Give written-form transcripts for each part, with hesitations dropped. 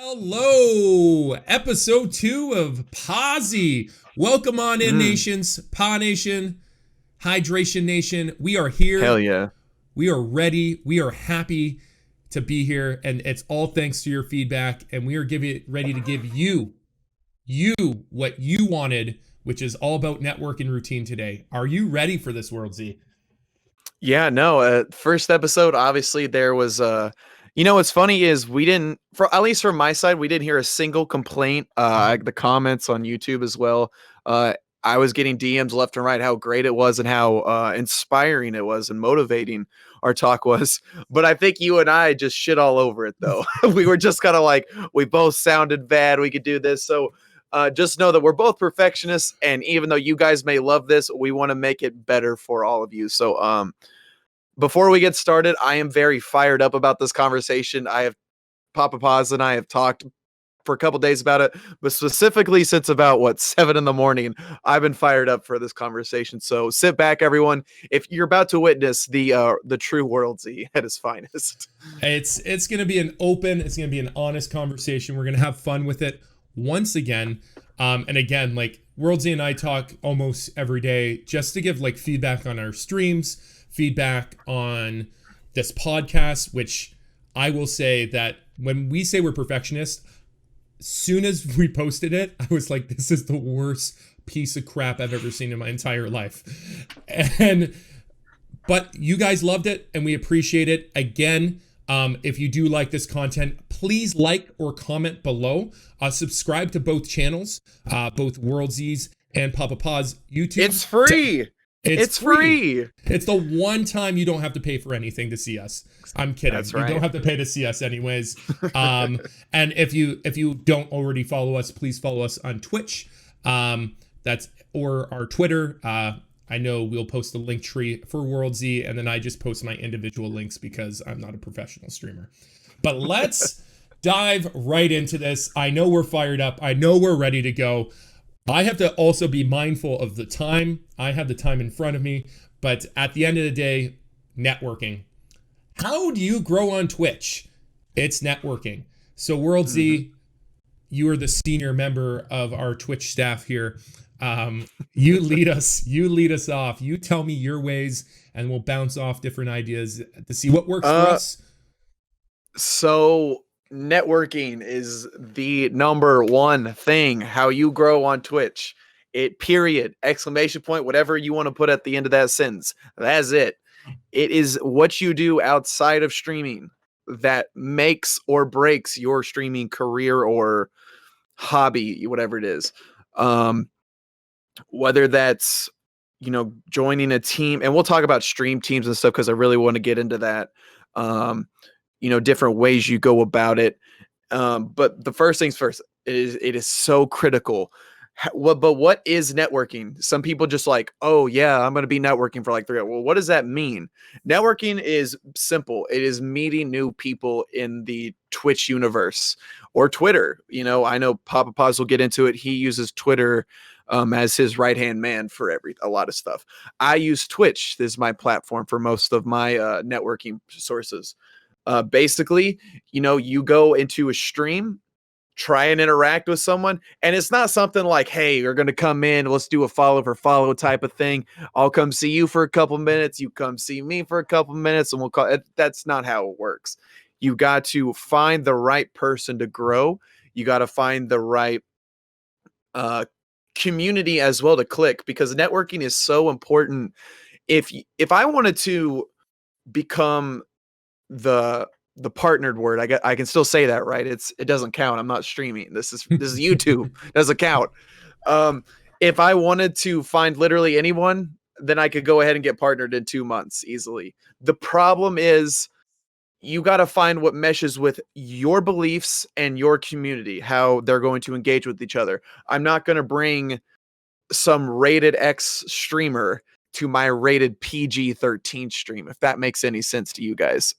Hello, episode 2 of PawZY. Welcome on in, nations, Paw Nation, Hydration Nation. We are here. Hell yeah. We are ready. We are happy to be here, and it's all thanks to your feedback. And we are ready to give you what you wanted, which is all about networking routine today. Are you ready for this, WorldZY? Yeah, no, first episode, obviously there was, what's funny is we didn't, at least from my side, we didn't hear a single complaint. The comments on YouTube as well. I was getting DMs left and right, how great it was and how inspiring it was and motivating our talk was. But I think you and I just shit all over it though. We were just kind of like, we both sounded bad. We could do this. So just know that we're both perfectionists. And even though you guys may love this, we want to make it better for all of you. So, before we get started, I am very fired up about this conversation. PappaPaws and I have talked for a couple days about it, but specifically since about 7 a.m, I've been fired up for this conversation. So sit back, everyone. If you're about to witness the true WorldZY at its finest, it's gonna be an open, it's gonna be an honest conversation. We're gonna have fun with it once again. And again, like WorldZY and I talk almost every day just to give like feedback on our streams, feedback on this podcast, which I will say that when we say we're perfectionists, soon as we posted it, I was like, this is the worst piece of crap I've ever seen in my entire life. But you guys loved it and we appreciate it. Again, if you do like this content, please like or comment below. Subscribe to both channels, both WorldZY's and PappaPaws YouTube. It's free. It's free. It's the one time you don't have to pay for anything to see us. I'm kidding. That's right. You don't have to pay to see us anyways. And if you don't already follow us, please follow us on Twitch. Or our Twitter. I know we'll post a link tree for WorldZY, and then I just post my individual links because I'm not a professional streamer. But let's dive right into this. I know we're fired up. I know we're ready to go. I have to also be mindful of the time. I have the time in front of me, but at the end of the day, networking. How do you grow on Twitch? It's networking. So WorldZY, you are the senior member of our Twitch staff here. You lead us off. You tell me your ways and we'll bounce off different ideas to see what works for us. So networking is the number one thing, how you grow on Twitch. Period, exclamation point, whatever you want to put at the end of that sentence. That's it. It is what you do outside of streaming that makes or breaks your streaming career or hobby, whatever it is. Whether that's, joining a team, and we'll talk about stream teams and stuff because I really want to get into that. Different ways you go about it. But the first things first, it is so critical. But what is networking? Some people just like, oh yeah, I'm going to be networking for like 3 hours. Well, what does that mean? Networking is simple. It is meeting new people in the Twitch universe or Twitter. I know PappaPaws will get into it. He uses Twitter as his right-hand man for a lot of stuff. I use Twitch. This is my platform for most of my networking sources. Basically, you go into a stream, try and interact with someone, and it's not something like, hey, you're going to come in, let's do a follow for follow type of thing. I'll come see you for a couple minutes, you come see me for a couple minutes, and we'll call it. That's not how it works. You got to find the right person to grow. You got to find the right community as well to click, because networking is so important. If I wanted to become the partnered word, I can still say that, right? It doesn't count. I'm not streaming. This is YouTube. Doesn't count. If I wanted to find literally anyone, then I could go ahead and get partnered in 2 months easily. The problem is you got to find what meshes with your beliefs and your community, how they're going to engage with each other. I'm not going to bring some rated X streamer to my rated PG-13 stream, if that makes any sense to you guys.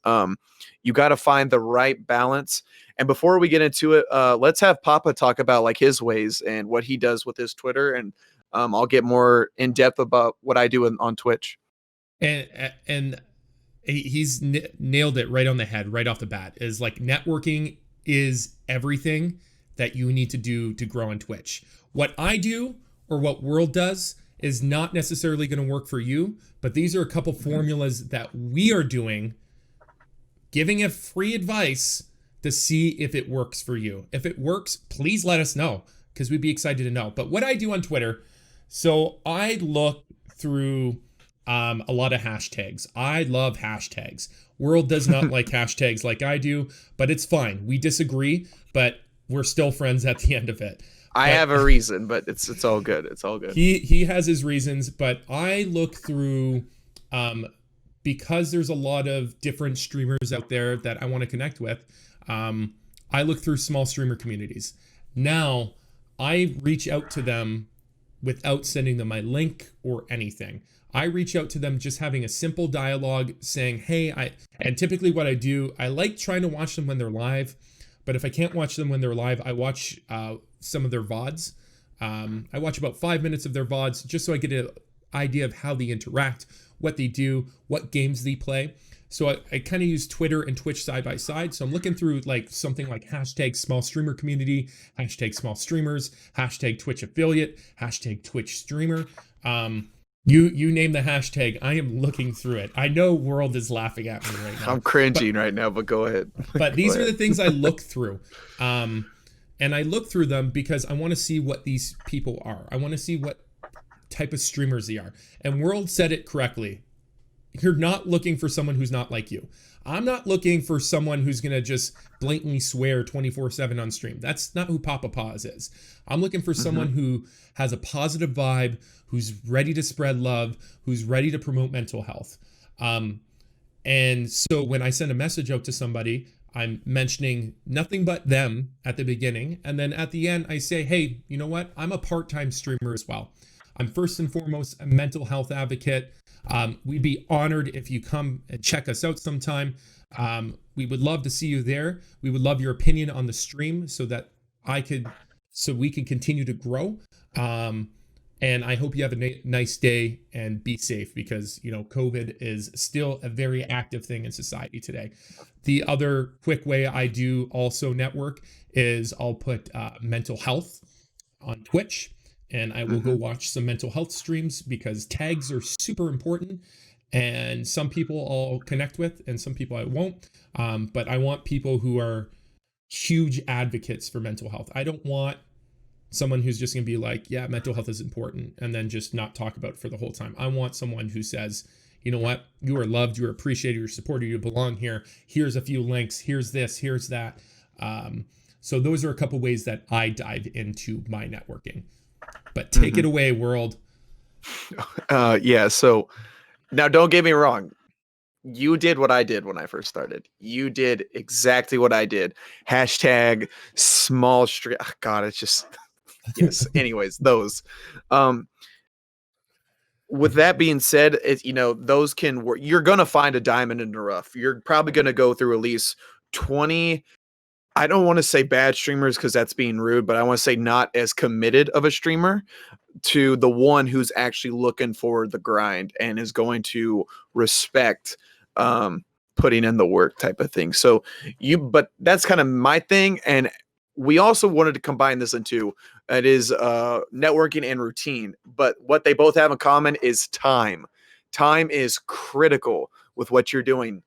You got to find the right balance. And before we get into it, let's have Papa talk about like his ways and what he does with his Twitter. And I'll get more in depth about what I do on Twitch. And he's nailed it right on the head, right off the bat, is like networking is everything that you need to do to grow on Twitch. What I do or what World does is not necessarily going to work for you, but these are a couple formulas that we are doing, giving a free advice to see if it works for you. If it works, please let us know, because we'd be excited to know. But what I do on Twitter, so I look through a lot of hashtags. I love hashtags. World does not like hashtags like I do, but it's fine. We disagree, but we're still friends at the end of it. I have a reason, but it's all good. It's all good. He has his reasons, but I look through because there's a lot of different streamers out there that I want to connect with. I look through small streamer communities. Now, I reach out to them without sending them my link or anything. I reach out to them just having a simple dialogue saying, hey, and typically what I do, I like trying to watch them when they're live, but if I can't watch them when they're live, I watch some of their VODs. I watch about 5 minutes of their VODs just so I get an idea of how they interact, what they do, what games they play. So I kind of use Twitter and Twitch side by side. So I'm looking through like something like hashtag small streamer community, hashtag small streamers, hashtag Twitch affiliate, hashtag Twitch streamer. You name the hashtag, I am looking through it. I know World is laughing at me right now. I'm cringing right now, but go ahead. But these are the things I look through. And I look through them because I want to see what these people are. I want to see what type of streamers they are. And World said it correctly. You're not looking for someone who's not like you. I'm not looking for someone who's going to just blatantly swear 24/7 on stream. That's not who PappaPaws is. I'm looking for someone who has a positive vibe, who's ready to spread love, who's ready to promote mental health. And so when I send a message out to somebody, I'm mentioning nothing but them at the beginning. And then at the end, I say, hey, you know what? I'm a part-time streamer as well. I'm first and foremost a mental health advocate. We'd be honored if you come and check us out sometime. We would love to see you there. We would love your opinion on the stream so we can continue to grow. And I hope you have a nice day and be safe because, COVID is still a very active thing in society today. The other quick way I do also network is I'll put mental health on Twitch. And I will go watch some mental health streams because tags are super important. And some people I'll connect with and some people I won't. But I want people who are huge advocates for mental health. I don't want someone who's just going to be like, yeah, mental health is important, and then just not talk about it for the whole time. I want someone who says, you know what, you are loved, you are appreciated, you're supported, you belong here. Here's a few links. Here's this, here's that. So those are a couple ways that I dive into my networking. But take it away, World. Yeah. So now don't get me wrong. You did what I did when I first started. You did exactly what I did. Hashtag small stream. Oh, God, it's just, yes. Anyways, those, with that being said, those can work. You're going to find a diamond in the rough. You're probably going to go through at least 20, I don't want to say bad streamers because that's being rude, but I want to say not as committed of a streamer to the one who's actually looking for the grind and is going to respect putting in the work type of thing. So but that's kind of my thing. And we also wanted to combine this into, it is networking and routine, but what they both have in common is time. Time is critical with what you're doing.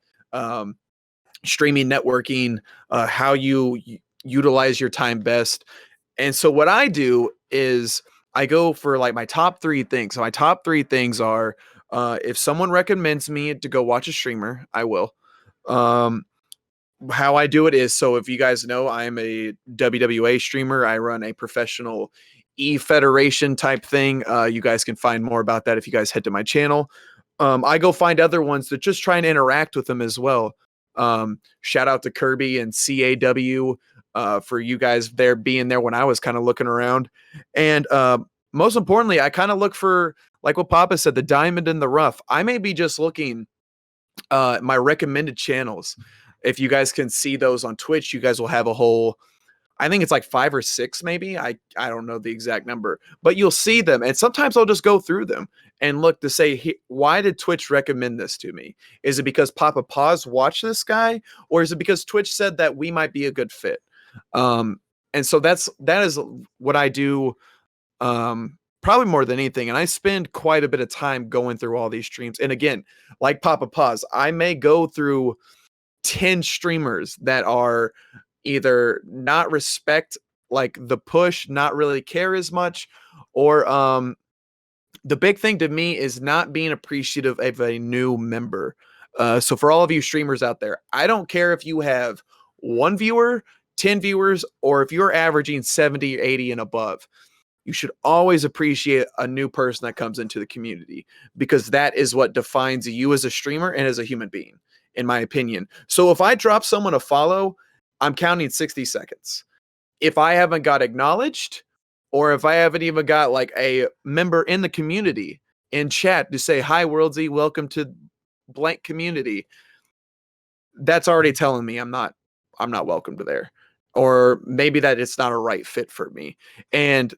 Streaming, networking, how you utilize your time best. And so what I do is I go for like my top 3 things. So my top 3 things are, if someone recommends me to go watch a streamer, I will. How I do it is, so if you guys know, I'm a WWA streamer. I run a professional e-federation type thing. You guys can find more about that if you guys head to my channel. I go find other ones that just try and interact with them as well. Shout out to Kirby and CAW for you guys being there when I was kind of looking around. And most importantly, I kind of look for, like what Papa said, the diamond in the rough. I may be just looking my recommended channels. If you guys can see those on Twitch, you guys will have a whole, I think it's like 5 or 6 maybe. I don't know the exact number, but you'll see them. And sometimes I'll just go through them and look to say, why did Twitch recommend this to me? Is it because PappaPaws watched this guy? Or is it because Twitch said that we might be a good fit? And so that is what I do, probably more than anything. And I spend quite a bit of time going through all these streams. And again, like PappaPaws, I may go through 10 streamers that are either not respect like the push, not really care as much, or the big thing to me is not being appreciative of a new member. So for all of you streamers out there, I don't care if you have 1 viewer, 10 viewers, or if you're averaging 70, 80 and above. You should always appreciate a new person that comes into the community, because that is what defines you as a streamer and as a human being, in my opinion. So if I drop someone a follow, I'm counting 60 seconds. If I haven't got acknowledged, or if I haven't even got like a member in the community in chat to say, "Hi, WorldZY, welcome to blank community," that's already telling me I'm not welcome to there. Or maybe that it's not a right fit for me. And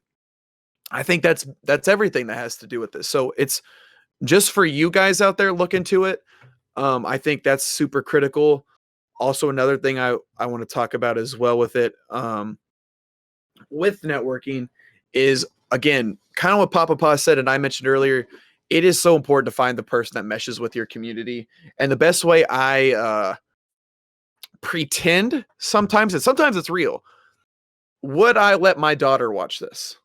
I think that's everything that has to do with this. So it's just for you guys out there, look into it. I think that's super critical. Also, another thing I want to talk about as well with it, with networking, is again kind of what PappaPaws said and I mentioned earlier. It is so important to find the person that meshes with your community. And the best way I pretend sometimes it's real. Would I let my daughter watch this?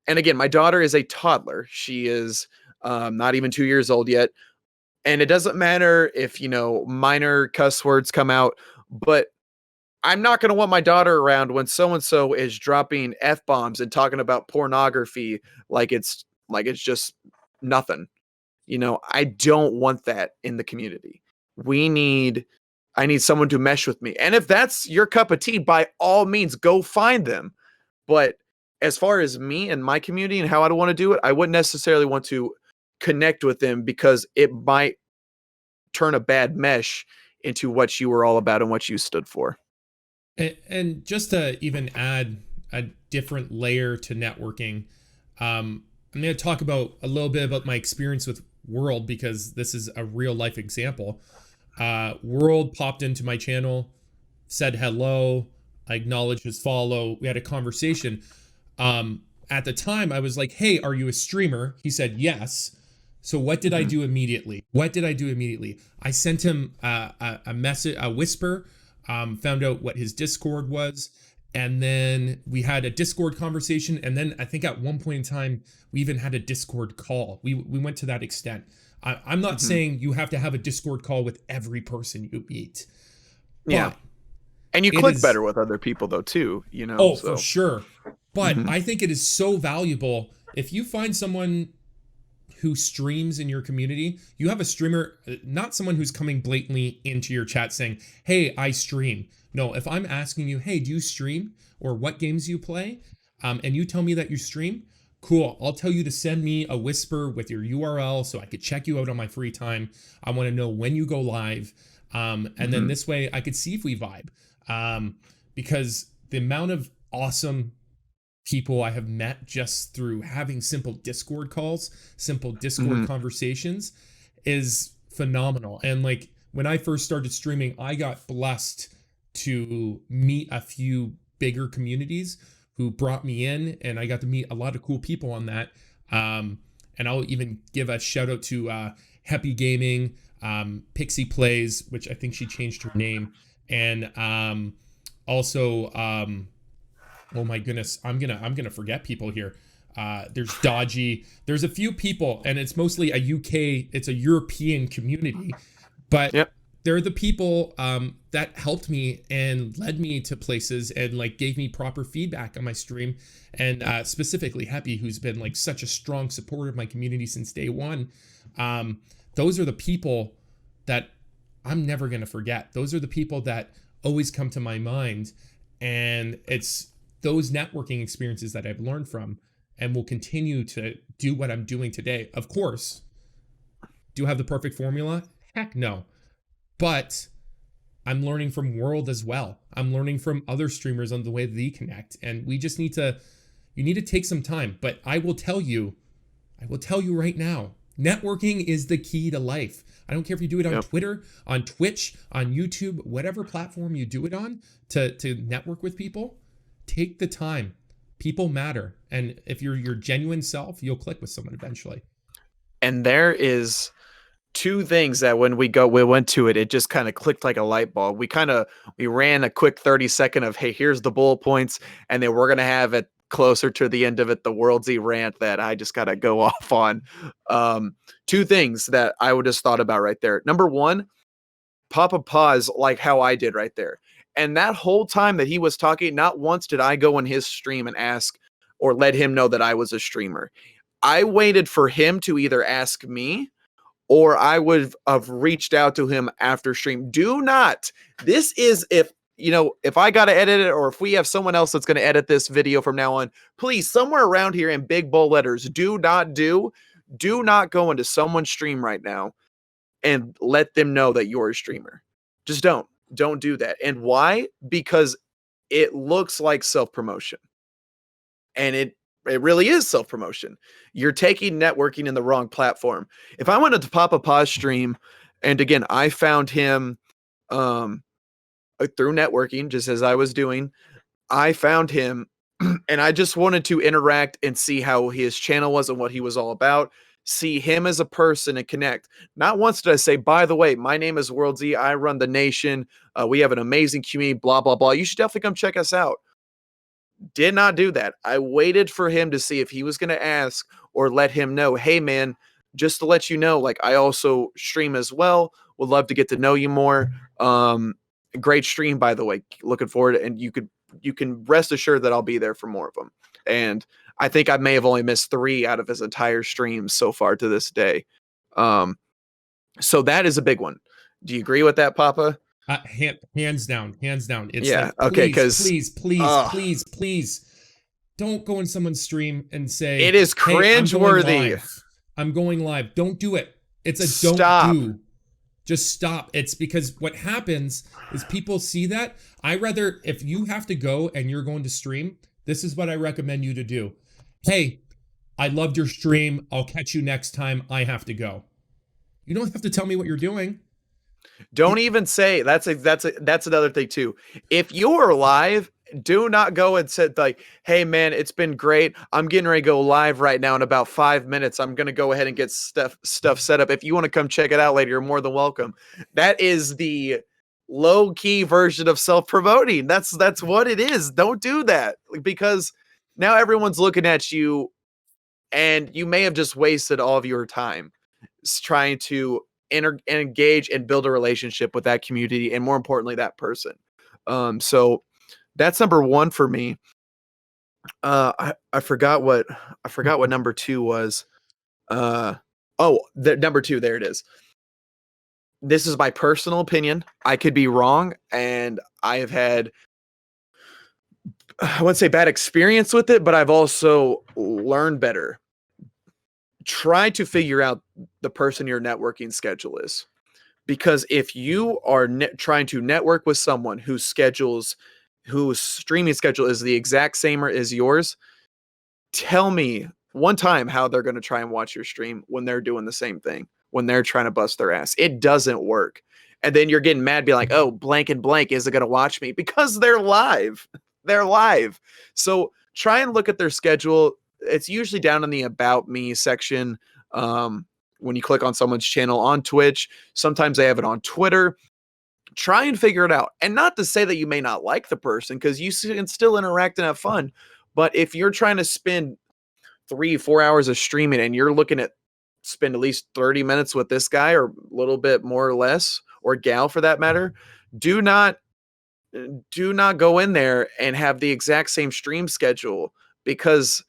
And again, my daughter is a toddler. She is not even 2 years old yet. And it doesn't matter if, minor cuss words come out, but I'm not going to want my daughter around when so-and-so is dropping F-bombs and talking about pornography like it's just nothing. I don't want that in the community. I need someone to mesh with me. And if that's your cup of tea, by all means, go find them. But as far as me and my community and how I want to do it, I wouldn't necessarily want to connect with them, because it might turn a bad mesh into what you were all about and what you stood for. And just to even add a different layer to networking, I'm going to talk about a little bit about my experience with World, because this is a real life example. World popped into my channel, said hello, I acknowledged his follow. We had a conversation. At the time, I was like, "Hey, are you a streamer?" He said yes. So what did I do immediately? I sent him a message, a whisper, found out what his Discord was. And then we had a Discord conversation. And then I think at one point in time, we even had a Discord call. We went to that extent. I'm not saying you have to have a Discord call with every person you meet. Yeah. And you click better with other people though, too, For sure. But I think it is so valuable if you find someone who streams in your community. You have a streamer, not someone who's coming blatantly into your chat saying, "Hey, I stream." No, if I'm asking you, "Hey, do you stream?" or "What games do you play?" And you tell me that you stream, cool. I'll tell you to send me a whisper with your URL so I could check you out on my free time. I want to know when you go live. And then this way I could see if we vibe. Because the amount of awesome people I have met just through having simple Discord calls, simple Discord conversations is phenomenal. And like when I first started streaming, I got blessed to meet a few bigger communities who brought me in, and I got to meet a lot of cool people on that. And I'll even give a shout out to Happy Gaming, Pixie Plays, which I think she changed her name, and also oh my goodness, I'm gonna forget people here. There's Dodgy. There's a few people, and it's mostly it's a European community, but they're the people that helped me and led me to places and like gave me proper feedback on my stream. And specifically Happy, who's been like such a strong supporter of my community since day one. Those are the people that I'm never gonna forget. Those are the people that always come to my mind, and it's those networking experiences that I've learned from and will continue to do what I'm doing today. Of course, do I have the perfect formula? Heck no. But I'm learning from World as well. I'm learning from other streamers on the way they connect. And we just you need to take some time. But I will tell you right now, Networking is the key to life. I don't care if you do it on Yep. Twitter, on Twitch, on YouTube, whatever platform you do it on to network with people. Take the time. People matter. And if you're your genuine self, you'll click with someone eventually. And there is two things that when we went to it, it just kind of clicked like a light bulb. We ran a quick 30-second of, hey, here's the bullet points, and then we're gonna have it closer to the end of it, the WorldZY rant that I just gotta go off on. Two things that I would just thought about right there. Number one, PappaPaws, like how I did right there. And that whole time that he was talking, not once did I go in his stream and ask or let him know that I was a streamer. I waited for him to either ask me or I would have reached out to him after stream. Do not. This is if I got to edit it or if we have someone else that's going to edit this video from now on, please, somewhere around here in big bold letters, do not go into someone's stream right now and let them know that you're a streamer. Just don't do that. And why? Because it looks like self-promotion. And it really is self-promotion. You're taking networking in the wrong platform. If I went into PappaPaws stream, and again, I found him through networking, just as I was doing, I found him and I just wanted to interact and see how his channel was and what he was all about. See him as a person and connect. Not once did I say, by the way, my name is WorldZY. I run the nation. We have an amazing community, blah, blah, blah. You should definitely come check us out. Did not do that. I waited for him to see if he was going to ask or let him know, hey, man, just to let you know, like I also stream as well. Would love to get to know you more. Great stream, by the way. Looking forward to, and you can rest assured that I'll be there for more of them. And I think I may have only missed 3 out of his entire streams so far to this day. So that is a big one. Do you agree with that, Papa? Hands down. It's yeah. like, Okay. Please, don't go in someone's stream and say it is cringeworthy. Hey, I'm going live. Don't do it. It's a Stop. don't do. Just stop. It's because what happens is people see that. If you have to go and you're going to stream, this is what I recommend you to do. Hey, I loved your stream. I'll catch you next time. I have to go. You don't have to tell me what you're doing. Don't even say that's another thing too. If you're live, do not go and say like, hey man, it's been great. I'm getting ready to go live right now in about 5 minutes. I'm going to go ahead and get stuff set up. If you want to come check it out later, you're more than welcome. That is the low key version of self-promoting. That's what it is. Don't do that because now everyone's looking at you and you may have just wasted all of your time trying to engage and build a relationship with that community and more importantly that person. So that's number 1 for me. I forgot what number 2 was. Number 2, there it is. This is my personal opinion. I could be wrong, and I have had, I wouldn't say bad experience with it, but I've also learned better. Try to figure out the person your networking schedule is. Because if you are trying to network with someone whose streaming schedule is the exact same as yours, tell me one time how they're going to try and watch your stream when they're doing the same thing, when they're trying to bust their ass. It doesn't work. And then you're getting mad, be like, oh, blank and blank isn't going to watch me because they're live. They're live. So try and look at their schedule. It's usually down in the About Me section. When you click on someone's channel on Twitch, sometimes they have it on Twitter. Try and figure it out. And not to say that you may not like the person, because you can still interact and have fun. But if you're trying to spend 3-4 hours of streaming and you're looking at spend at least 30 minutes with this guy or a little bit more or less, or gal for that matter, do not go in there and have the exact same stream schedule, because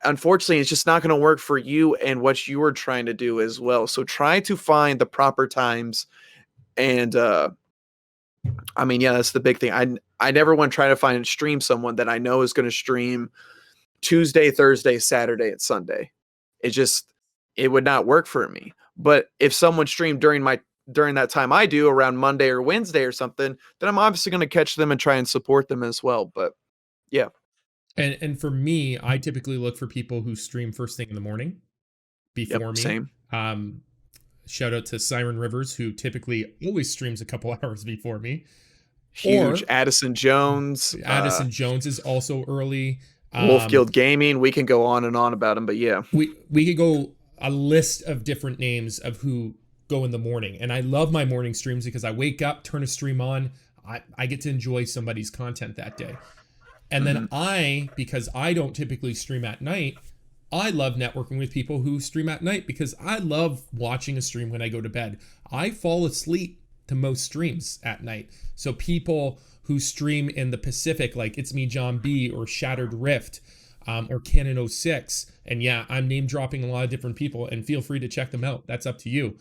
unfortunately it's just not going to work for you and what you are trying to do as well. So try to find the proper times. And I mean, yeah, that's the big thing. I never want to try to stream someone that I know is going to stream Tuesday, Thursday, Saturday, and Sunday. It would not work for me. But if someone streamed during that time I do, around Monday or Wednesday or something, then I'm obviously going to catch them and try and support them as well. But yeah. And for me, I typically look for people who stream first thing in the morning, before me. Same. Shout out to Siren Rivers, who typically always streams a couple hours before me. Huge. Or Addison Jones, Addison Jones is also early. Wolf Guild Gaming. We can go on and on about them, but yeah. We could go a list of different names of who go in the morning. And I love my morning streams because I wake up, turn a stream on, I get to enjoy somebody's content that day. And then because I don't typically stream at night, I love networking with people who stream at night because I love watching a stream when I go to bed. I fall asleep to most streams at night. So people who stream in the Pacific, like It's Me John B or Shattered Rift, or Canon 06, and yeah, I'm name dropping a lot of different people, and feel free to check them out. That's up to you.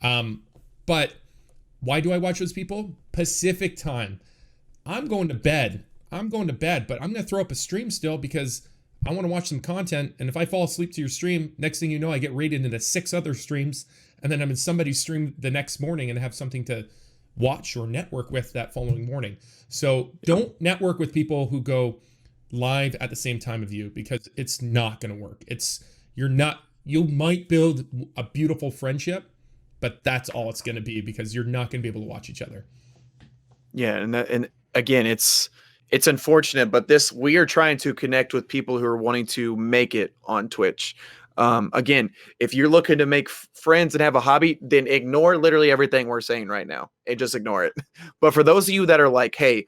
But why do I watch those people? Pacific time. I'm going to bed, but I'm going to throw up a stream still because I want to watch some content. And if I fall asleep to your stream, next thing you know, I get raided into 6 other streams, and then I'm in somebody's stream the next morning and have something to watch or network with that following morning. So don't network with people who go live at the same time of you, because it's not going to work. You might build a beautiful friendship, but that's all it's going to be, because you're not going to be able to watch each other. Yeah. And again, it's unfortunate, but we are trying to connect with people who are wanting to make it on Twitch. Again, if you're looking to make friends and have a hobby, then ignore literally everything we're saying right now and just ignore it. But for those of you that are like, hey,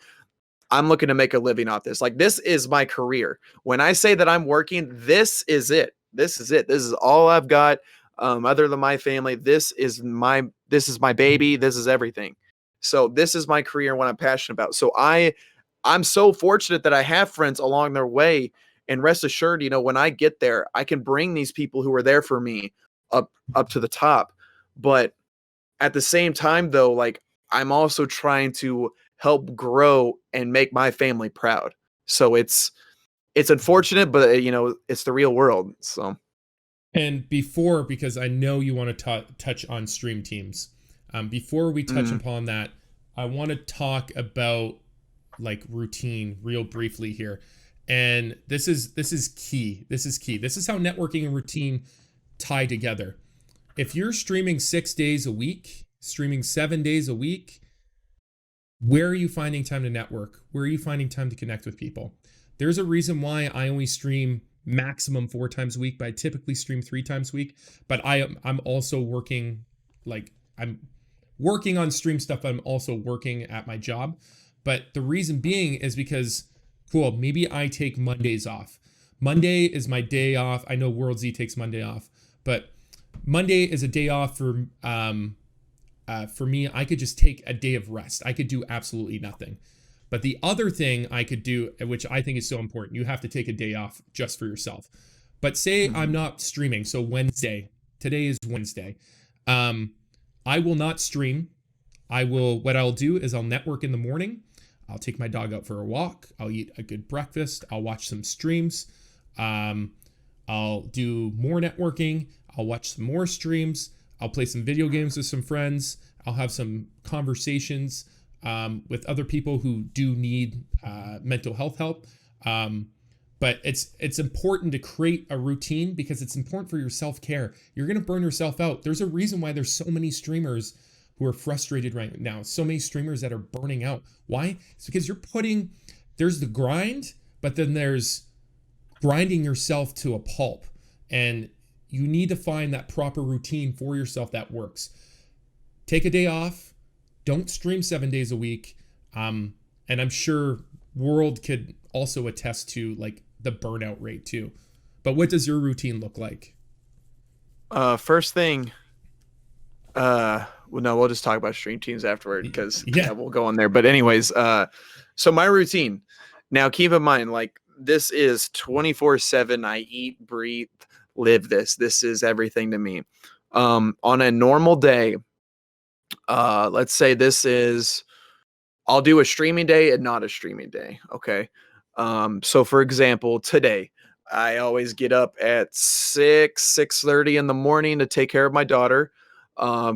I'm looking to make a living off this, like, this is my career. When I say that I'm working, this is it. This is it. This is all I've got. Other than my family, this is my baby. This is everything. So this is my career and what I'm passionate about. So I'm so fortunate that I have friends along their way. And rest assured, when I get there, I can bring these people who are there for me up to the top. But at the same time, though, like, I'm also trying to help grow and make my family proud. So it's unfortunate, but it's the real world. So. And because I know you want to touch on stream teams, before we touch upon that, I want to talk about like routine real briefly here. And this is key. This is how networking and routine tie together. If you're streaming 6 days a week, streaming 7 days a week, where are you finding time to network? Where are you finding time to connect with people? There's a reason why I only stream maximum 4 times a week, but I typically stream 3 times a week. But I'm also working, I'm working on stream stuff. I'm also working at my job. But the reason being is because, cool, maybe I take Mondays off. Monday is my day off. I know WorldZY takes Monday off, but Monday is a day off for me. I could just take a day of rest. I could do absolutely nothing. But the other thing I could do, which I think is so important, you have to take a day off just for yourself. But say I'm not streaming. So today is Wednesday. I will not stream. What I'll do is I'll network in the morning. I'll take my dog out for a walk. I'll eat a good breakfast. I'll watch some streams. I'll do more networking. I'll watch some more streams. I'll play some video games with some friends. I'll have some conversations with other people who do need mental health help. But it's important to create a routine, because it's important for your self-care. You're going to burn yourself out. There's a reason why there's so many streamers who are frustrated right now. So many streamers that are burning out. Why? It's because there's the grind, but then there's grinding yourself to a pulp. And you need to find that proper routine for yourself that works. Take a day off. Don't stream 7 days a week. And I'm sure World could also attest to like the burnout rate too. But what does your routine look like? First thing, well, no, we'll just talk about stream teams afterward, because we'll go on there. But anyways, so my routine. Now, keep in mind, like, this is 24/7. I eat, breathe, live this. This is everything to me. On a normal day, let's say I'll do a streaming day and not a streaming day. Okay. So for example, today, I always get up at 6:30 in the morning to take care of my daughter.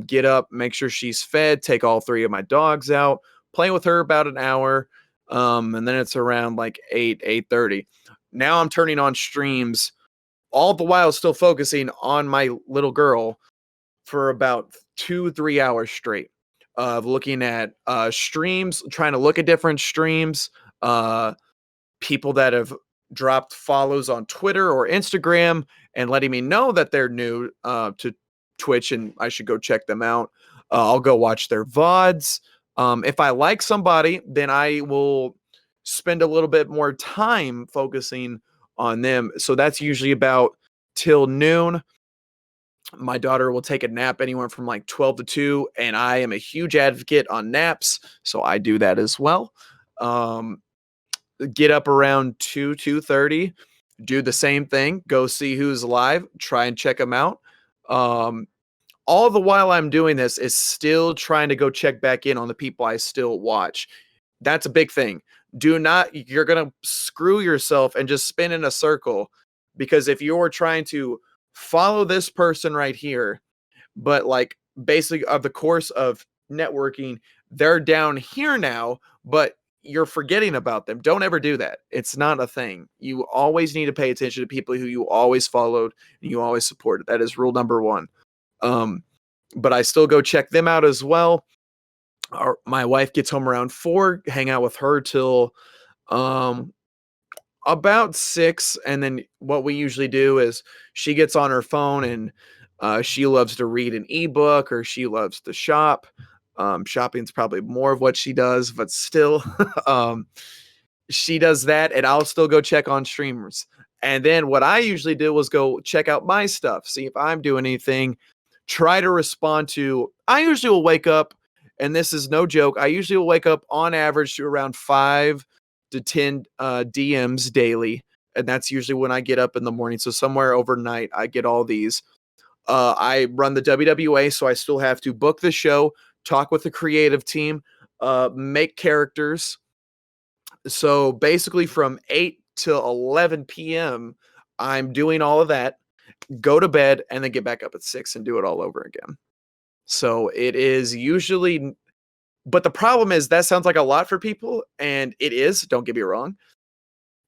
Get up, make sure she's fed, take all 3 of my dogs out, play with her about an hour. And then it's around like 8:30. Now I'm turning on streams all the while still focusing on my little girl for about 2-3 hours straight of looking at streams, trying to look at different streams, uh, people that have dropped follows on Twitter or Instagram and letting me know that they're new to Twitch and I should go check them out. I'll go watch their VODs. If I like somebody, then I will spend a little bit more time focusing on them. So that's usually about till noon. My daughter will take a nap anywhere from like 12 to 2, and I am a huge advocate on naps, so I do that as well. Um, get up around 2:30, do the same thing, go see who's live, try and check them out. Um, all the while I'm doing this is still trying to go check back in on the people I still watch. That's a big thing. Do not, you're going to screw yourself and just spin in a circle, because if you're trying to follow this person right here, but like basically of the course of networking, they're down here now, but you're forgetting about them. Don't ever do that. It's not a thing. You always need to pay attention to people who you always followed and you always supported. That is rule number one. But I still go check them out as well. My wife gets home around 4, hang out with her till about 6, and then what we usually do is she gets on her phone and she loves to read an ebook or she loves to shop. Shopping's probably more of what she does, but still, she does that, and I'll still go check on streamers. And then what I usually do was go check out my stuff, see if I'm doing anything, try to respond to. I usually will wake up, and this is no joke, I usually will wake up on average to around 5 to 10 DMs daily, and that's usually when I get up in the morning. So somewhere overnight, I get all these. I run the WWA, so I still have to book the show, talk with the creative team, make characters. So basically from 8 till 11 p.m., I'm doing all of that, go to bed, and then get back up at 6 and do it all over again. So it is usually, but the problem is that sounds like a lot for people, and it is, don't get me wrong.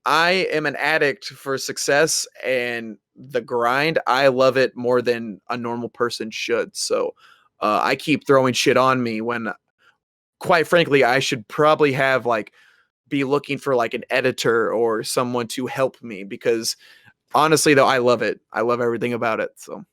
I am an addict for success and the grind. I love it more than a normal person should. So I keep throwing shit on me when, quite frankly, I should probably have like be looking for like an editor or someone to help me, because honestly, though, I love it. I love everything about it. So,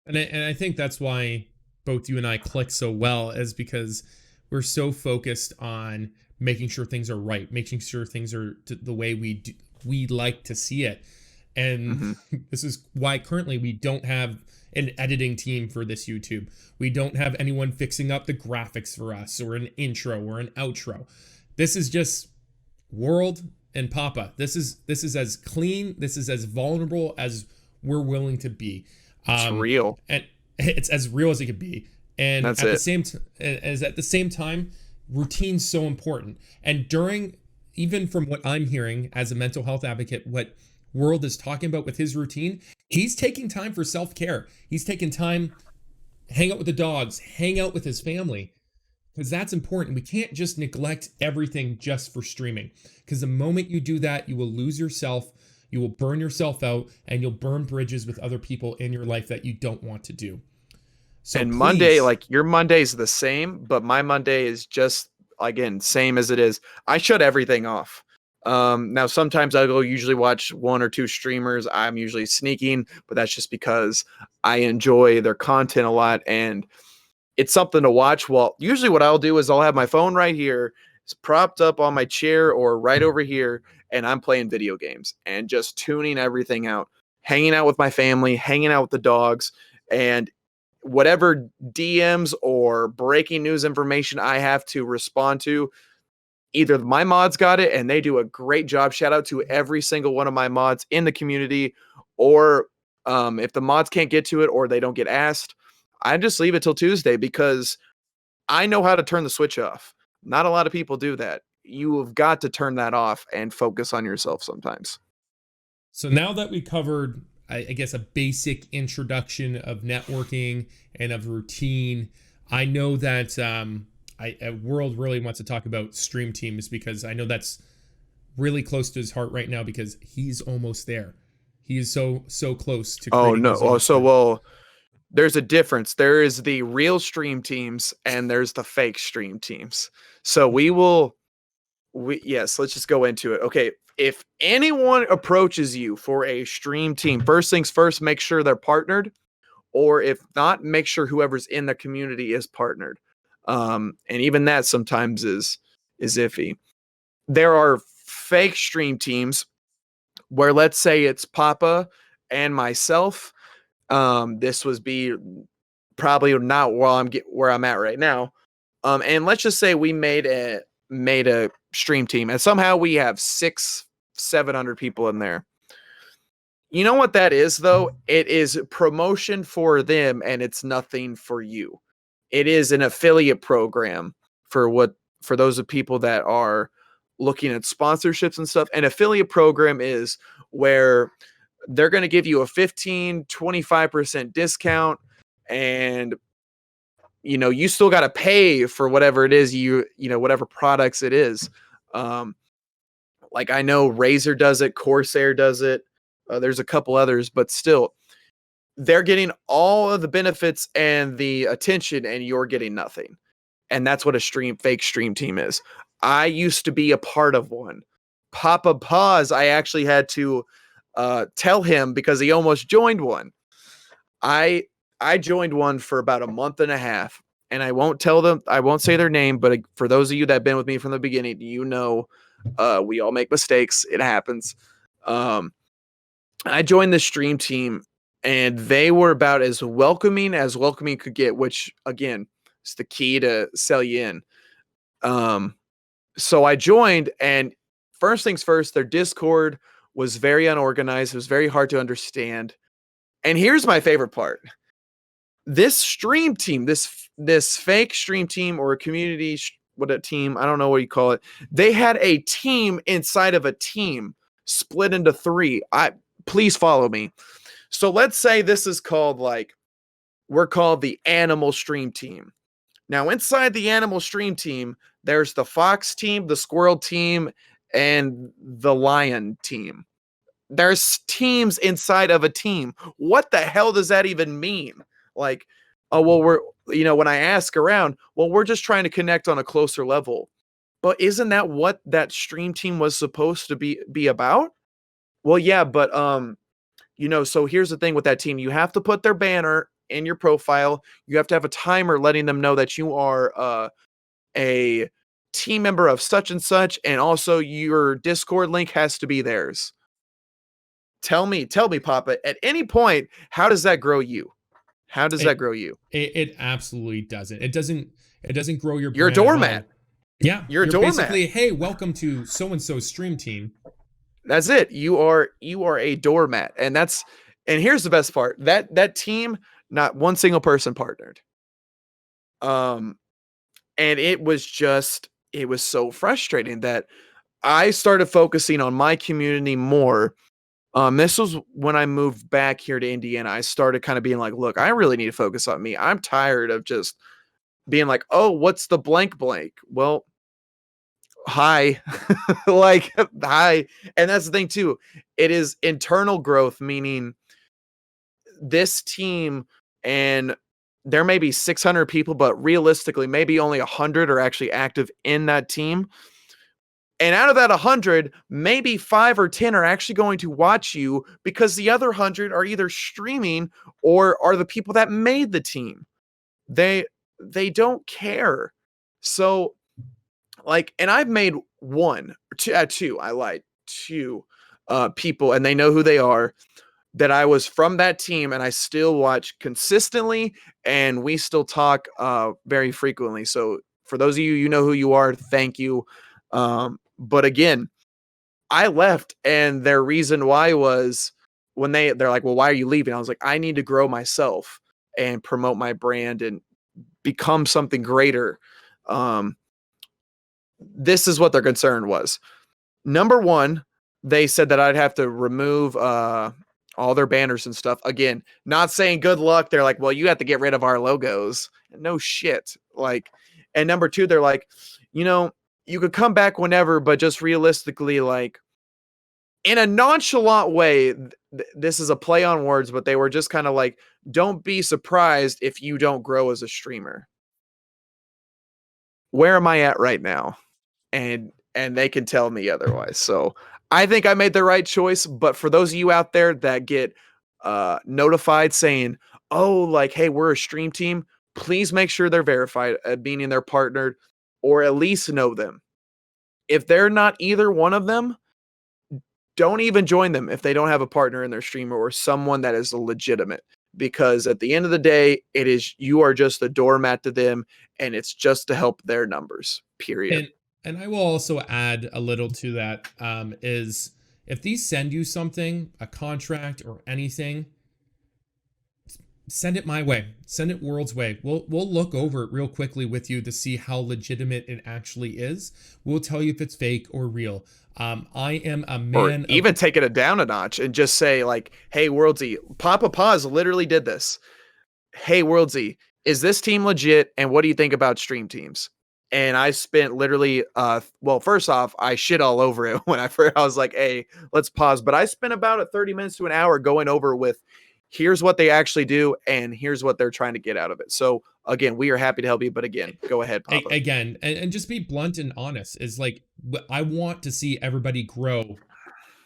and I think that's why both you and I click so well, is because we're so focused on making sure things are right, making sure things are the way we like to see it. And this is why currently we don't have an editing team for this YouTube. We don't have anyone fixing up the graphics for us, or an intro or an outro. This is just World and Papa. This is as clean, this is as vulnerable as we're willing to be. It's real. And it's as real as it could be. And That's at the same time, routine's so important. And during, even from what I'm hearing as a mental health advocate, what World is talking about with his routine, he's taking time for self-care. He's taking time, hang out with the dogs, hang out with his family, because that's important. We can't just neglect everything just for streaming, because the moment you do that, you will lose yourself, you will burn yourself out, and you'll burn bridges with other people in your life that you don't want to do. So and please, Monday, like your Monday is the same, but my Monday is just, again, same as it is. I shut everything off. Now sometimes I'll go usually watch 1 or 2 streamers. I'm usually sneaking, but that's just because I enjoy their content a lot and it's something to watch. Well, usually what I'll do is I'll have my phone right here, it's propped up on my chair or right over here, and I'm playing video games and just tuning everything out, hanging out with my family, hanging out with the dogs, and whatever DMs or breaking news information I have to respond to, either my mods got it and they do a great job. Shout out to every single one of my mods in the community. Or if the mods can't get to it or they don't get asked, I just leave it till Tuesday, because I know how to turn the switch off. Not a lot of people do that. You have got to turn that off and focus on yourself sometimes. So now that we covered, I guess, a basic introduction of networking and of routine, I know that World really wants to talk about stream teams, because I know that's really close to his heart right now, because he's almost there. He is so close to Oh creating no. his Oh, own so stream. well, there's a difference. There is the real stream teams and there's the fake stream teams. So Okay. yes, let's just go into it. Okay, if anyone approaches you for a stream team, first things first, make sure they're partnered, or if not, make sure whoever's in the community is partnered. And even that sometimes is iffy. There are fake stream teams where, let's say it's Papa and myself. This was be probably not where I'm at right now. And let's just say we made a stream team, and somehow we have 700 people in there. You know what that is, though? It is promotion for them, and it's nothing for you. It is an affiliate program for those of people that are looking at sponsorships and stuff. An affiliate program is where they're going to give you a 15-25% discount, and you still got to pay for whatever it is whatever products it is. um like I know Razer does it, Corsair does it, there's a couple others, but still they're getting all of the benefits and the attention and you're getting nothing. And that's what a fake stream team is. I used to be a part of one. PappaPaws, I actually had to tell him because he almost joined one. I joined one for about a month and a half, and I won't say their name, but for those of you that have been with me from the beginning, we all make mistakes. It happens. I joined the stream team, and they were about as welcoming could get, which again is the key to sell you in. So I joined, and first things first, their Discord was very unorganized. It was very hard to understand. And here's my favorite part. This stream team, this fake stream team or a community, what a team, I don't know what you call it. They had a team inside of a team split into three. Please follow me. So let's say this is called we're called the animal stream team. Now inside the animal stream team, there's the fox team, the squirrel team, and the lion team. There's teams inside of a team. What the hell does that even mean? Like, oh, well, when I ask around, well, we're just trying to connect on a closer level. But isn't that what that stream team was supposed to be about? Well, yeah, but so here's the thing with that team. You have to put their banner in your profile. You have to have a timer letting them know that you are a team member of such and such, and also your Discord link has to be theirs. Tell me, Papa, at any point, how does that grow you? How does that grow you? It absolutely doesn't. It doesn't grow your You're a brand at all. doormat. Yeah, You're a you're doormat. basically, hey, welcome to so and so stream team. That's it. You are a doormat, and here's the best part. That team, not one single person partnered. And it was so frustrating that I started focusing on my community more. This was when I moved back here to Indiana. I started kind of being like, look, I really need to focus on me. I'm tired of just being like, oh, what's the blank blank? Well, hi. Hi. And that's the thing too. It is internal growth, meaning this team, and there may be 600 people, but realistically, maybe only 100 are actually active in that team. And out of that 100, maybe 5 or 10 are actually going to watch you because the other 100 are either streaming or are the people that made the team. They don't care. So and I've made two, I lied, two people, and they know who they are, that I was from that team, and I still watch consistently, and we still talk very frequently. So for those of you, you know who you are, thank you. But again, I left, and their reason why was when they're like, well, why are you leaving? I was like, I need to grow myself and promote my brand and become something greater. This is what their concern was. Number one, they said that I'd have to remove all their banners and stuff. Again, not saying good luck. They're like, well, you have to get rid of our logos. No shit. And number two, they're like, you could come back whenever, but just realistically, in a nonchalant way, this is a play on words, but they were just kind of like, don't be surprised if you don't grow as a streamer. Where am I at right now? And they can tell me otherwise. So I think I made the right choice. But for those of you out there that get notified saying, oh, like, hey, we're a stream team, please make sure they're verified, meaning they're partnered, or at least know them. If they're not either one of them, don't even join them if they don't have a partner in their streamer or someone that is legitimate. Because at the end of the day, you are just a doormat to them, and it's just to help their numbers. Period. And I will also add a little to that, is if these send you something, a contract or anything, send it my way. Send it World's way. We'll look over it real quickly with you to see how legitimate it actually is. We'll tell you if it's fake or real. I am a man. Or even taking it down a notch and just say like, "Hey, WorldZY, PappaPaws literally did this. Hey, WorldZY, is this team legit? And what do you think about stream teams?" And I spent literally, well, first off, I shit all over it when I was like, "Hey, let's pause." But I spent about 30 minutes to an hour going over with, here's what they actually do, and here's what they're trying to get out of it. So again, we are happy to help you. But again, go ahead, Papa. Again, and just be blunt and honest. Is like, I want to see everybody grow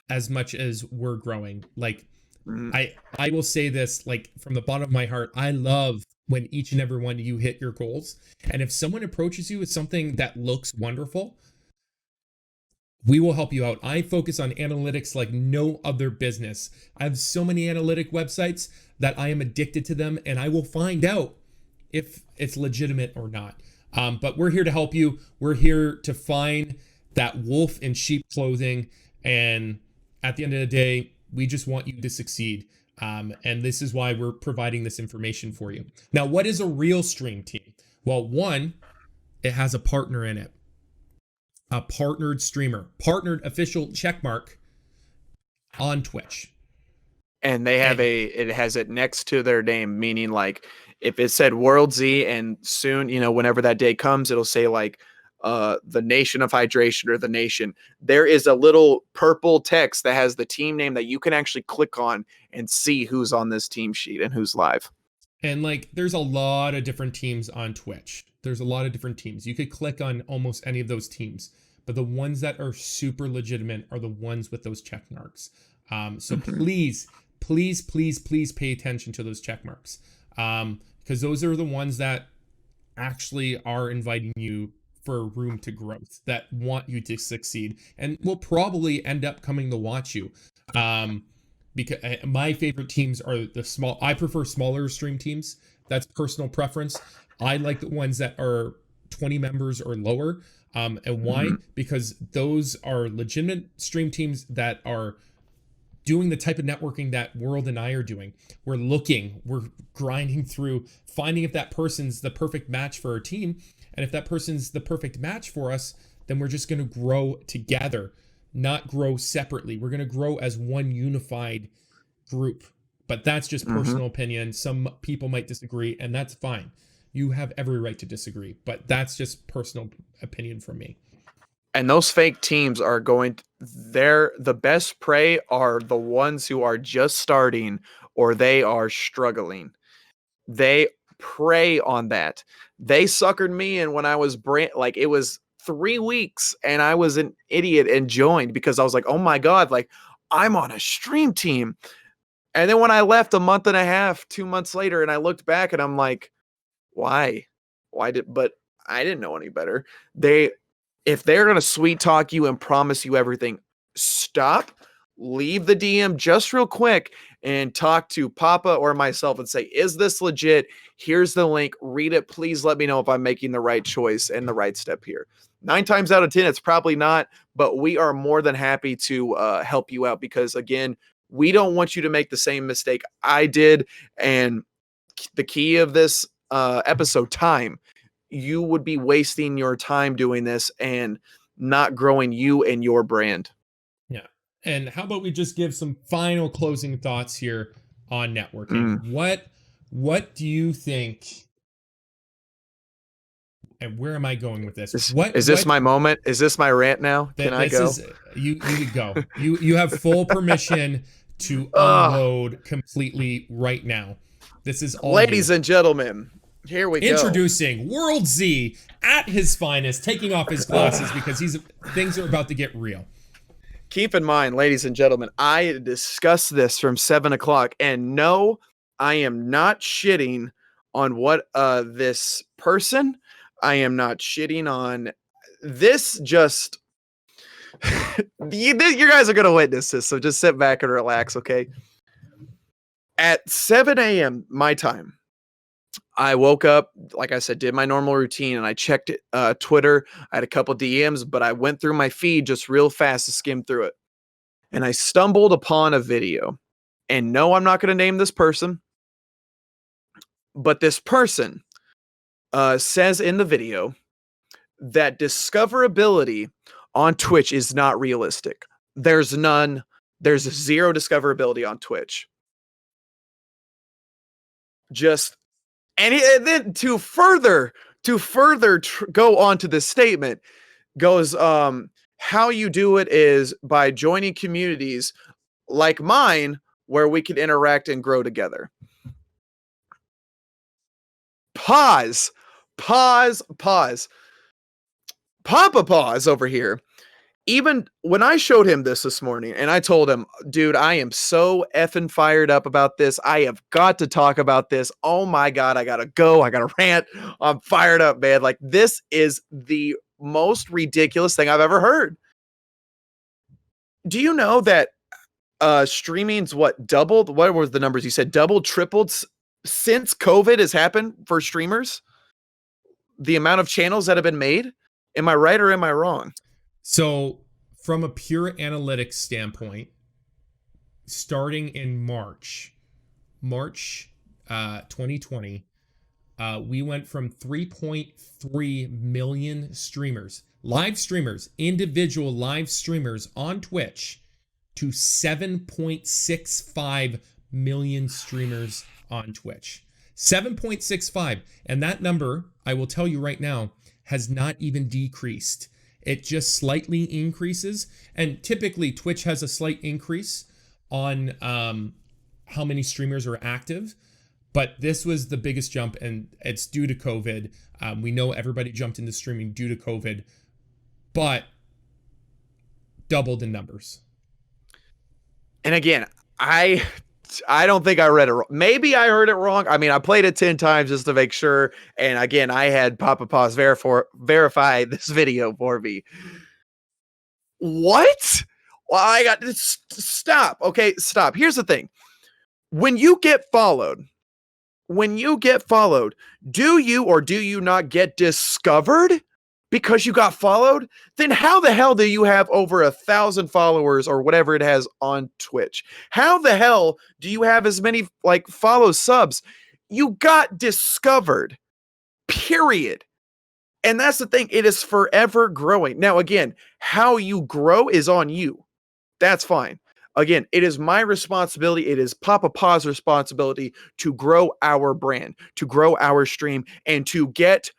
as much as we're growing. Like, I will say this, like, from the bottom of my heart, I love when each and every one of you hit your goals. And if someone approaches you with something that looks wonderful, we will help you out. I focus on analytics like no other business. I have so many analytic websites that I am addicted to them, and I will find out if it's legitimate or not. But we're here to help you. We're here to find that wolf in sheep clothing. And at the end of the day, we just want you to succeed. And this is why we're providing this information for you. Now, what is a real stream team? Well, one, it has a partner in it. A partnered streamer, partnered official checkmark on Twitch. And they have it has it next to their name, meaning like if it said WorldZY and soon, whenever that day comes, it'll say like the Nation of Hydration or the Nation. There is a little purple text that has the team name that you can actually click on and see who's on this team sheet and who's live. And like, there's a lot of different teams on Twitch. There's a lot of different teams. You could click on almost any of those teams, but the ones that are super legitimate are the ones with those check marks. So please pay attention to those check marks, because those are the ones that actually are inviting you for room to growth, that want you to succeed, and will probably end up coming to watch you. Because my favorite teams are the small. I prefer smaller stream teams. That's personal preference. I like the ones that are 20 members or lower. And why? Because those are legitimate stream teams that are doing the type of networking that World and I are doing. We're grinding through, finding if that person's the perfect match for our team. And if that person's the perfect match for us, then we're just going to grow together, not grow separately. We're going to grow as one unified group. But that's just personal opinion. Some people might disagree, and that's fine. You have every right to disagree, but that's just personal opinion from me. And those fake teams are the best prey are the ones who are just starting or they are struggling. They prey on that. They suckered me in when I was like it was 3 weeks and I was an idiot and joined because I was like, oh my God, like I'm on a stream team. And then when I left a month and a half, 2 months later, and I looked back and I'm like, why? But I didn't know any better. If they're going to sweet talk you and promise you everything, stop, leave the DM just real quick and talk to Papa or myself and say, is this legit? Here's the link. Read it. Please let me know if I'm making the right choice and the right step here. 9 times out of 10, it's probably not, but we are more than happy to help you out because, again, we don't want you to make the same mistake I did. And the key of this episode, time. You would be wasting your time doing this and not growing you and your brand. Yeah. And how about we just give some final closing thoughts here on networking? What do you think? and where am I going with this? Is this my moment? Is this my rant now? Can I go? You could go. You have full permission to Ugh. unload completely right now. This is all Ladies you. and gentlemen, here we go. Introducing WorldZY at his finest, taking off his glasses because things are about to get real. Keep in mind, ladies and gentlemen, I discussed this from 7 o'clock, and no, I am not shitting on what this person. I am not shitting on this. Just you guys are gonna witness this, so just sit back and relax, okay? At 7 a.m. my time, I woke up, like I said, did my normal routine, and I checked Twitter. I had a couple DMs, but I went through my feed just real fast to skim through it. And I stumbled upon a video. And no, I'm not going to name this person. But this person says in the video that discoverability on Twitch is not realistic. There's none. There's zero discoverability on Twitch. And then to further go on to this statement goes, how you do it is by joining communities like mine where we can interact and grow together. Pause. PappaPaws over here. Even when I showed him this morning and I told him, dude, I am so effing fired up about this. I have got to talk about this. Oh my God, I got to go. I got to rant. I'm fired up, man. Like, this is the most ridiculous thing I've ever heard. Do you know that streaming's doubled? What were the numbers you said? Doubled, tripled since COVID has happened for streamers? The amount of channels that have been made? Am I right or am I wrong? So, from a pure analytics standpoint, starting in March 2020, we went from 3.3 million streamers, live streamers, individual live streamers on Twitch, to 7.65 million streamers on Twitch. 7.65. And that number, I will tell you right now, has not even decreased. It just slightly increases. And typically Twitch has a slight increase on how many streamers are active. But this was the biggest jump, and it's due to COVID. We know everybody jumped into streaming due to COVID, but doubled in numbers. And again, I don't think I read it wrong. Maybe I heard it wrong. I mean, I played it 10 times just to make sure. And again, I had PappaPaws verify this video for me. What? Well, I got to stop. Okay, stop. Here's the thing. When you get followed, do you or do you not get discovered because you got followed? Then how the hell do you have over 1,000 followers or whatever it has on Twitch? How the hell do you have as many follow subs? You got discovered, period. And that's the thing. It is forever growing. Now, again, how you grow is on you. That's fine. Again, it is my responsibility. It is PappaPaws' responsibility to grow our brand, to grow our stream, and to get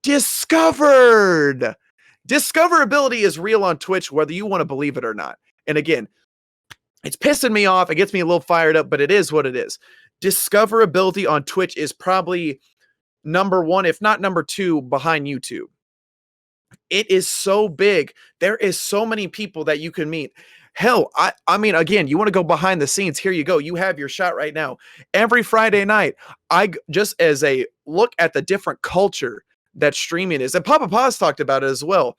discovered. Discoverability is real on Twitch, whether you want to believe it or not. And again, it's pissing me off. It gets me a little fired up, but it is what it is. Discoverability on Twitch is probably number one, if not number two, behind YouTube. It is so big. There is so many people that you can meet. Hell, I mean, again, you want to go behind the scenes, here you go. You have your shot right now. Every Friday night, I just as a look at the different culture that streaming is, and PappaPaws talked about it as well.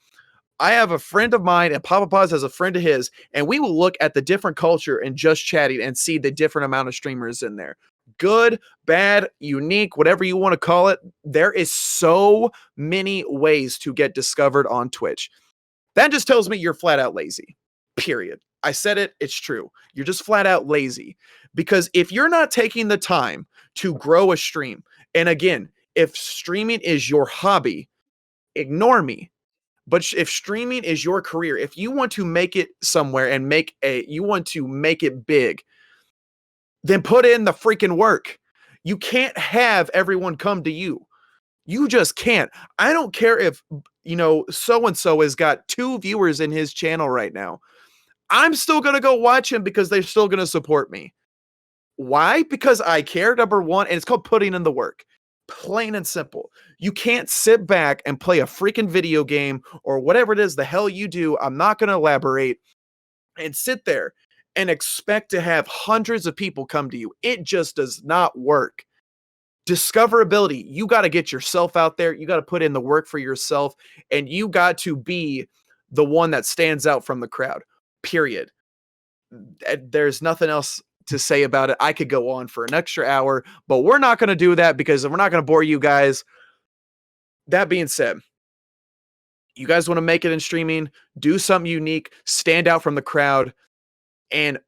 I have a friend of mine, and PappaPaws has a friend of his, and we will look at the different culture and just chatting and see the different amount of streamers in there. Good, bad, unique, whatever you want to call it. There is so many ways to get discovered on Twitch. That just tells me you're flat out lazy. Period. I said it. It's true. You're just flat out lazy. Because if you're not taking the time to grow a stream, and again, if streaming is your hobby, ignore me. But if streaming is your career, if you want to make it somewhere and you want to make it big, then put in the freaking work. You can't have everyone come to you. You just can't. I don't care if, so and so has got 2 viewers in his channel right now. I'm still going to go watch him because they're still going to support me. Why? Because I care, number one, and it's called putting in the work. Plain and simple. You can't sit back and play a freaking video game or whatever it is the hell you do. I'm not going to elaborate, and sit there and expect to have hundreds of people come to you. It just does not work. Discoverability, you got to get yourself out there. You got to put in the work for yourself, and you got to be the one that stands out from the crowd, period. There's nothing else to say about it. I could go on for an extra hour, but we're not going to do that because we're not going to bore you guys. That being said, you guys want to make it in streaming, do something unique, stand out from the crowd, and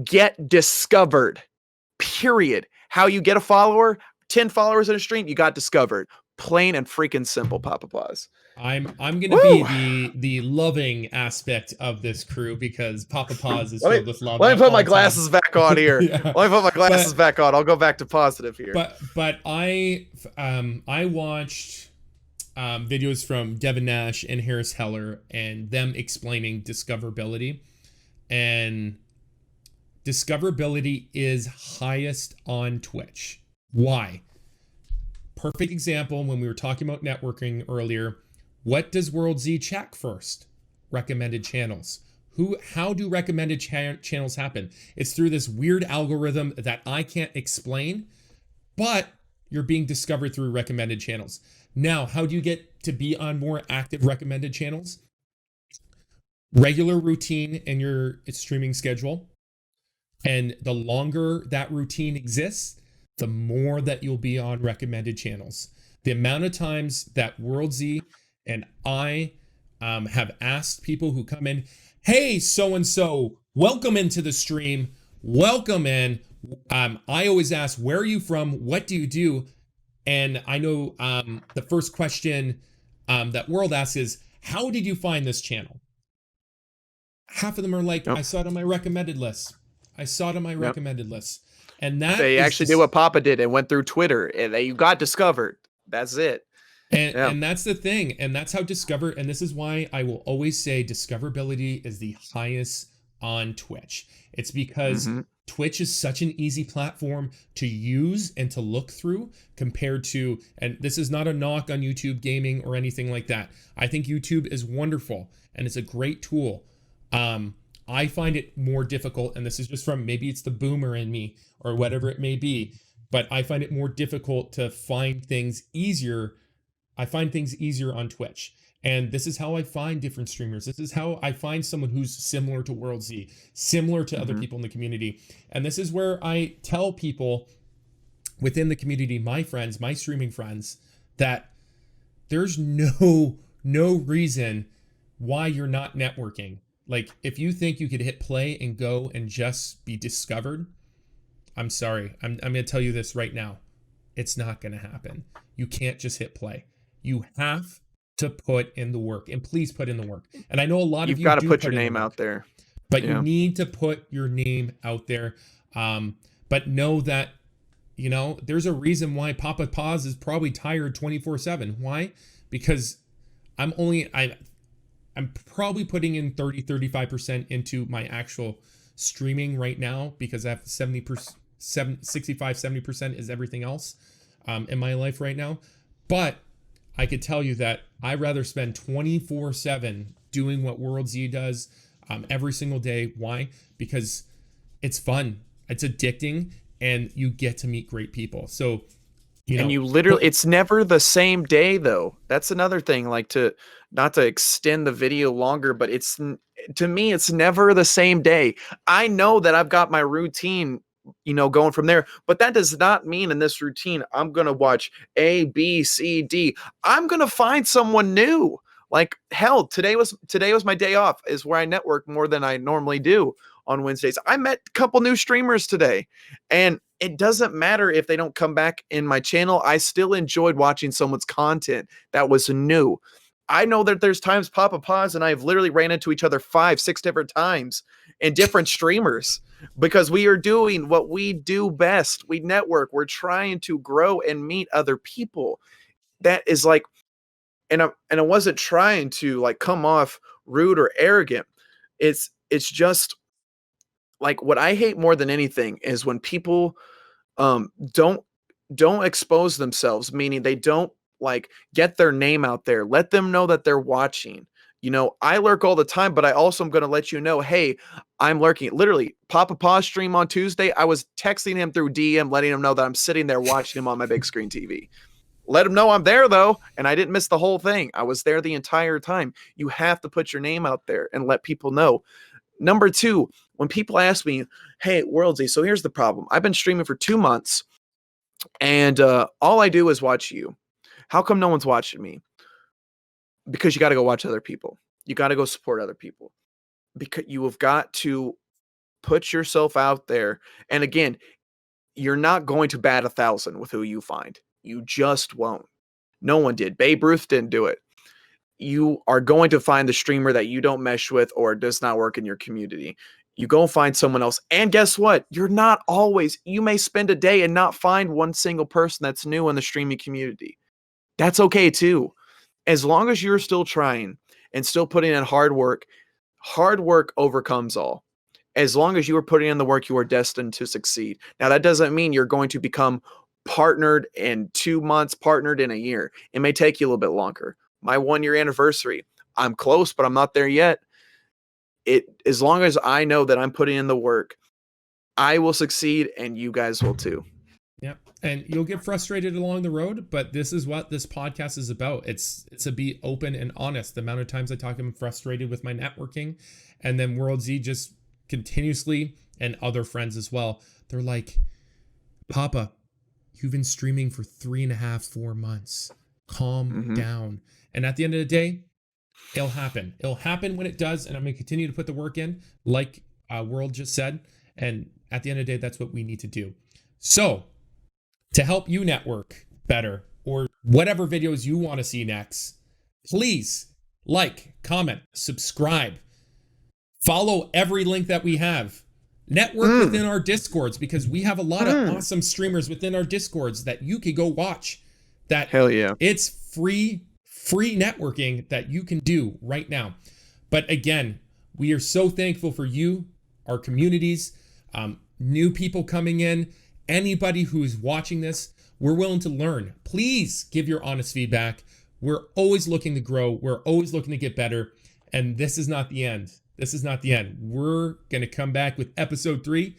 get discovered. Period. How you get a follower, 10 followers in a stream, you got discovered. Plain and freaking simple, PappaPaws. I'm gonna be the loving aspect of this crew because PappaPaws is filled with love. Let me put my glasses back on here. Yeah. Let me put my glasses back on. I'll go back to positive here. But I watched videos from Devin Nash and Harris Heller and them explaining discoverability, and discoverability is highest on Twitch. Why? Perfect example when we were talking about networking earlier. What does WorldZY check first? Recommended channels. How do recommended channels happen? It's through this weird algorithm that I can't explain, but you're being discovered through recommended channels. Now, how do you get to be on more active recommended channels? Regular routine in your streaming schedule. And the longer that routine exists, the more that you'll be on recommended channels. The amount of times that WorldZY and I have asked people who come in, hey, so-and-so, welcome into the stream. Welcome in. I always ask, where are you from? What do you do? And I know the first question that World asks is, how did you find this channel? Half of them are like, I saw it on my recommended list. I saw it on my recommended list. And that they actually did what Papa did and went through Twitter and you got discovered. That's it. And that's the thing. And that's how discover. And this is why I will always say discoverability is the highest on Twitch. It's because Twitch is such an easy platform to use and to look through compared to, and this is not a knock on YouTube gaming or anything like that. I think YouTube is wonderful and it's a great tool. I find it more difficult, and this is just from maybe it's the boomer in me or whatever it may be, but I find it more difficult to find things easier. I find things easier on Twitch. And this is how I find different streamers. This is how I find someone who's similar to WorldZY, similar to other people in the community. And this is where I tell people within the community, my friends, my streaming friends, that there's no reason why you're not networking. Like, if you think you could hit play and go and just be discovered, I'm sorry. I'm going to tell you this right now. It's not going to happen. You can't just hit play. You have to put in the work, and please put in the work. And I know a lot of you got to put your your name out there, but you need to put your name out there. But know that, there's a reason why PappaPaws is probably tired 24/7. Why? Because I'm probably putting in 35% into my actual streaming right now because I have 65-70% is everything else in my life right now. But I could tell you that I rather spend 24/7 doing what WorldZY does every single day. Why? Because it's fun, it's addicting, and you get to meet great people. So you literally, it's never the same day though. That's another thing, like not to extend the video longer, but to me, it's never the same day. I know that I've got my routine, going from there, but that does not mean in this routine, I'm going to watch A, B, C, D. I'm going to find someone new. Like hell, today was my day off, is where I network more than I normally do on Wednesdays. I met a couple new streamers today, and it doesn't matter if they don't come back in my channel. I still enjoyed watching someone's content that was new. I know that there's times PappaPaws and I have literally ran into each other 5-6 different times in different streamers because we are doing what we do best. We network. We're trying to grow and meet other people. That is like, and I wasn't trying to like come off rude or arrogant. It's just like what I hate more than anything is when people don't expose themselves, meaning they don't like get their name out there. Let them know that they're watching. You know, I lurk all the time, but I also am going to let you know, hey, I'm lurking. Literally, PappaPaws stream on Tuesday. I was texting him through DM, letting him know that I'm sitting there watching him on my big screen TV. Let him know I'm there though, and I didn't miss the whole thing. I was there the entire time. You have to put your name out there and let people know. Number two, when people ask me, hey, WorldZY, so here's the problem. I've been streaming for 2 months, and all I do is watch you. How come no one's watching me? Because you got to go watch other people. You got to go support other people. Because you have got to put yourself out there. And again, you're not going to bat 1,000 with who you find. You just won't. No one did. Babe Ruth didn't do it. You are going to find the streamer that you don't mesh with or does not work in your community. You go find someone else. And guess what? You're not always, you may spend a day and not find one single person that's new in the streaming community. That's okay too. As long as you're still trying and still putting in hard work overcomes all. As long as you are putting in the work, you are destined to succeed. Now, that doesn't mean you're going to become partnered in 2 months, partnered in a year. It may take you a little bit longer. My 1-year anniversary, I'm close, but I'm not there yet. As long as I know that I'm putting in the work, I will succeed and you guys will too. Yep. And you'll get frustrated along the road, but this is what this podcast is about. It's to be open and honest. The amount of times I talk, I'm frustrated with my networking, and then WorldZY just continuously, and other friends as well, they're like, Papa, you've been streaming for 3.5, 4 months. Calm down. And at the end of the day, it'll happen. It'll happen when it does, and I'm going to continue to put the work in, like World just said. And at the end of the day, that's what we need to do. So, to help you network better, or whatever videos you want to see next, please like, comment, subscribe, follow every link that we have. Network within our Discords, because we have a lot of awesome streamers within our Discords that you can go watch. That hell yeah, it's free networking that you can do right now. But again, we are so thankful for you, our communities, new people coming in, anybody who's watching this. We're willing to learn. Please give your honest feedback. We're always looking to grow. We're always looking to get better. And this is not the end. This is not the end. We're going to come back with episode 3.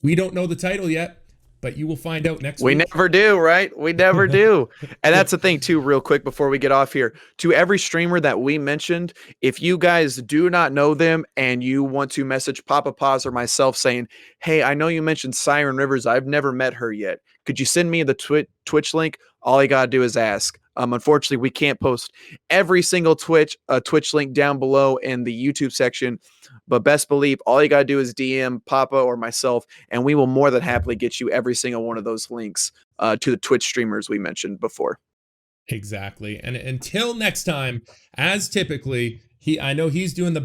We don't know the title yet, but you will find out next week. We never do, right? We never do. And that's the thing too, real quick before we get off here. To every streamer that we mentioned, if you guys do not know them and you want to message PappaPaws or myself saying, hey, I know you mentioned Siren Rivers. I've never met her yet. Could you send me the Twitch link? All you got to do is ask. Unfortunately, we can't post every single Twitch link down below in the YouTube section. But best believe, all you got to do is DM Papa or myself, and we will more than happily get you every single one of those links to the Twitch streamers we mentioned before. Exactly. And until next time, as typically, I know he's doing the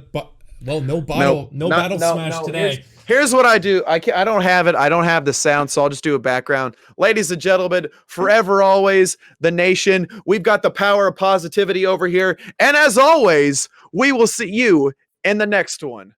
battle smash today. Here's what I do. I don't have it. I don't have the sound, so I'll just do a background. Ladies and gentlemen, forever, always, the nation. We've got the power of positivity over here. And as always, we will see you in the next one.